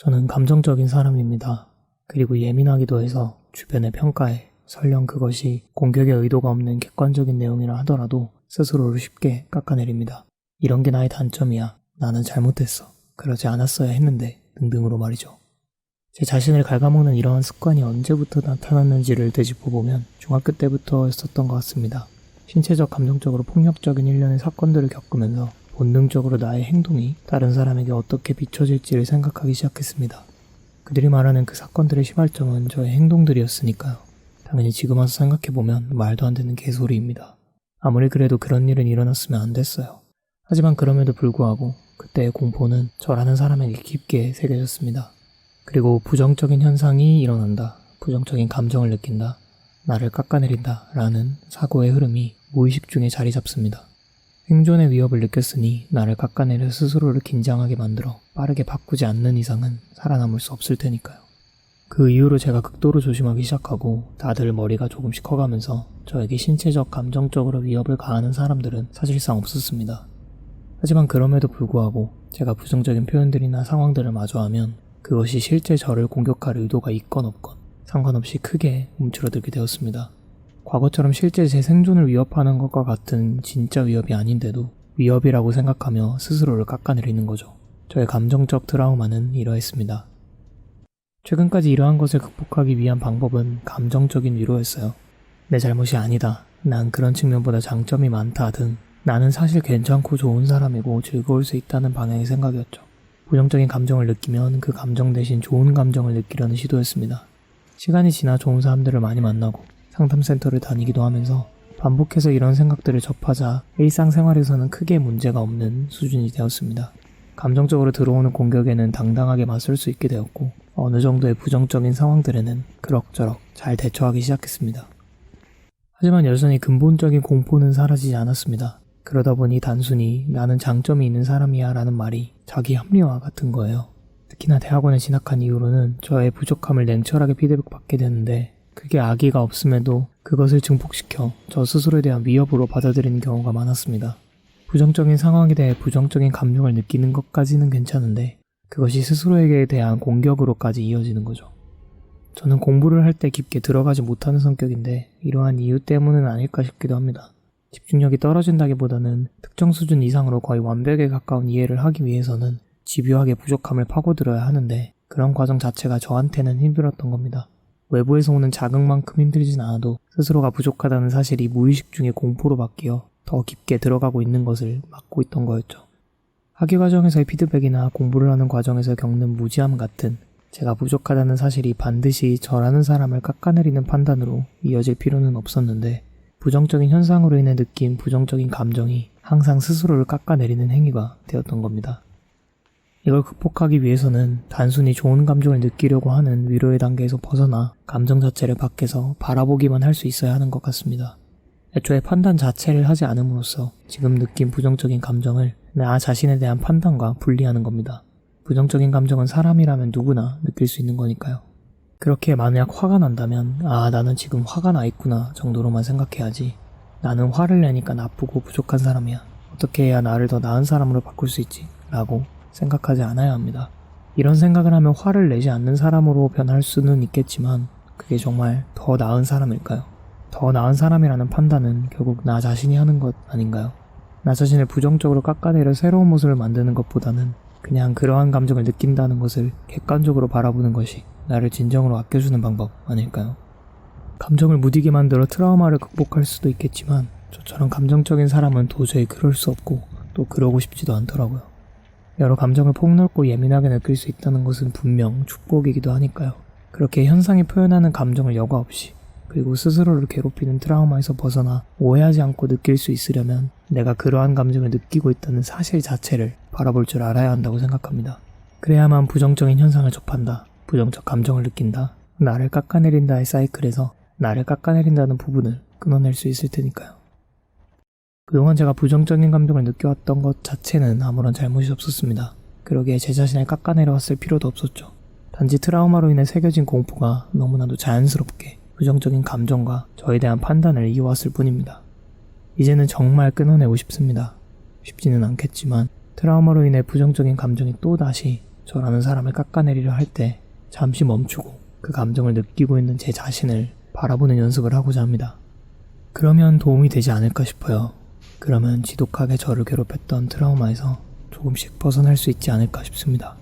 저는 감정적인 사람입니다. 그리고 예민하기도 해서 주변의 평가에 설령 그것이 공격의 의도가 없는 객관적인 내용이라 하더라도 스스로를 쉽게 깎아내립니다. 이런 게 나의 단점이야. 나는 잘못했어. 그러지 않았어야 했는데 등등으로 말이죠. 제 자신을 갉아먹는 이러한 습관이 언제부터 나타났는지를 되짚어보면 중학교 때부터였었던 것 같습니다. 신체적, 감정적으로 폭력적인 일련의 사건들을 겪으면서 본능적으로 나의 행동이 다른 사람에게 어떻게 비춰질지를 생각하기 시작했습니다. 그들이 말하는 그 사건들의 시발점은 저의 행동들이었으니까요. 당연히 지금 와서 생각해보면 말도 안 되는 개소리입니다. 아무리 그래도 그런 일은 일어났으면 안 됐어요. 하지만 그럼에도 불구하고 그때의 공포는 저라는 사람에게 깊게 새겨졌습니다. 그리고 부정적인 현상이 일어난다, 부정적인 감정을 느낀다, 나를 깎아내린다 라는 사고의 흐름이 무의식 중에 자리 잡습니다. 생존의 위협을 느꼈으니 나를 깎아내려 스스로를 긴장하게 만들어 빠르게 바꾸지 않는 이상은 살아남을 수 없을 테니까요. 그 이후로 제가 극도로 조심하기 시작하고 다들 머리가 조금씩 커가면서 저에게 신체적, 감정적으로 위협을 가하는 사람들은 사실상 없었습니다. 하지만 그럼에도 불구하고 제가 부정적인 표현들이나 상황들을 마주하면 그것이 실제 저를 공격할 의도가 있건 없건 상관없이 크게 움츠러들게 되었습니다. 과거처럼 실제 제 생존을 위협하는 것과 같은 진짜 위협이 아닌데도 위협이라고 생각하며 스스로를 깎아내리는 거죠. 저의 감정적 트라우마는 이러했습니다. 최근까지 이러한 것을 극복하기 위한 방법은 감정적인 위로였어요. 내 잘못이 아니다, 난 그런 측면보다 장점이 많다 등 나는 사실 괜찮고 좋은 사람이고 즐거울 수 있다는 방향의 생각이었죠. 부정적인 감정을 느끼면 그 감정 대신 좋은 감정을 느끼려는 시도였습니다. 시간이 지나 좋은 사람들을 많이 만나고 상담센터를 다니기도 하면서 반복해서 이런 생각들을 접하자 일상생활에서는 크게 문제가 없는 수준이 되었습니다. 감정적으로 들어오는 공격에는 당당하게 맞설 수 있게 되었고 어느 정도의 부정적인 상황들에는 그럭저럭 잘 대처하기 시작했습니다. 하지만 여전히 근본적인 공포는 사라지지 않았습니다. 그러다 보니 단순히 나는 장점이 있는 사람이야 라는 말이 자기 합리화 같은 거예요. 특히나 대학원에 진학한 이후로는 저의 부족함을 냉철하게 피드백받게 되는데 그게 악의가 없음에도 그것을 증폭시켜 저 스스로에 대한 위협으로 받아들이는 경우가 많았습니다. 부정적인 상황에 대해 부정적인 감정을 느끼는 것까지는 괜찮은데 그것이 스스로에게 대한 공격으로까지 이어지는 거죠. 저는 공부를 할 때 깊게 들어가지 못하는 성격인데 이러한 이유 때문은 아닐까 싶기도 합니다. 집중력이 떨어진다기보다는 특정 수준 이상으로 거의 완벽에 가까운 이해를 하기 위해서는 집요하게 부족함을 파고들어야 하는데 그런 과정 자체가 저한테는 힘들었던 겁니다. 외부에서 오는 자극만큼 힘들진 않아도 스스로가 부족하다는 사실이 무의식 중에 공포로 바뀌어 더 깊게 들어가고 있는 것을 막고 있던 거였죠. 학위 과정에서의 피드백이나 공부를 하는 과정에서 겪는 무지함 같은 제가 부족하다는 사실이 반드시 저라는 사람을 깎아내리는 판단으로 이어질 필요는 없었는데 부정적인 현상으로 인해 느낀 부정적인 감정이 항상 스스로를 깎아내리는 행위가 되었던 겁니다. 이걸 극복하기 위해서는 단순히 좋은 감정을 느끼려고 하는 위로의 단계에서 벗어나 감정 자체를 밖에서 바라보기만 할 수 있어야 하는 것 같습니다. 애초에 판단 자체를 하지 않음으로써 지금 느낀 부정적인 감정을 나 자신에 대한 판단과 분리하는 겁니다. 부정적인 감정은 사람이라면 누구나 느낄 수 있는 거니까요. 그렇게 만약 화가 난다면 나는 지금 화가 나 있구나 정도로만 생각해야지 나는 화를 내니까 나쁘고 부족한 사람이야. 어떻게 해야 나를 더 나은 사람으로 바꿀 수 있지? 라고 생각하지 않아야 합니다. 이런 생각을 하면 화를 내지 않는 사람으로 변할 수는 있겠지만 그게 정말 더 나은 사람일까요? 더 나은 사람이라는 판단은 결국 나 자신이 하는 것 아닌가요? 나 자신을 부정적으로 깎아내려 새로운 모습을 만드는 것보다는 그냥 그러한 감정을 느낀다는 것을 객관적으로 바라보는 것이 나를 진정으로 아껴주는 방법 아닐까요? 감정을 무디게 만들어 트라우마를 극복할 수도 있겠지만 저처럼 감정적인 사람은 도저히 그럴 수 없고 또 그러고 싶지도 않더라고요. 여러 감정을 폭넓고 예민하게 느낄 수 있다는 것은 분명 축복이기도 하니까요. 그렇게 현상이 표현하는 감정을 여과 없이 그리고 스스로를 괴롭히는 트라우마에서 벗어나 오해하지 않고 느낄 수 있으려면 내가 그러한 감정을 느끼고 있다는 사실 자체를 바라볼 줄 알아야 한다고 생각합니다. 그래야만 부정적인 현상을 접한다, 부정적 감정을 느낀다, 나를 깎아내린다의 사이클에서 나를 깎아내린다는 부분을 끊어낼 수 있을 테니까요. 그동안 제가 부정적인 감정을 느껴왔던 것 자체는 아무런 잘못이 없었습니다. 그러기에 제 자신을 깎아내려왔을 필요도 없었죠. 단지 트라우마로 인해 새겨진 공포가 너무나도 자연스럽게 부정적인 감정과 저에 대한 판단을 이어왔을 뿐입니다. 이제는 정말 끊어내고 싶습니다. 쉽지는 않겠지만 트라우마로 인해 부정적인 감정이 또다시 저라는 사람을 깎아내리려 할 때 잠시 멈추고 그 감정을 느끼고 있는 제 자신을 바라보는 연습을 하고자 합니다. 그러면 도움이 되지 않을까 싶어요. 그러면 지독하게 저를 괴롭혔던 트라우마에서 조금씩 벗어날 수 있지 않을까 싶습니다.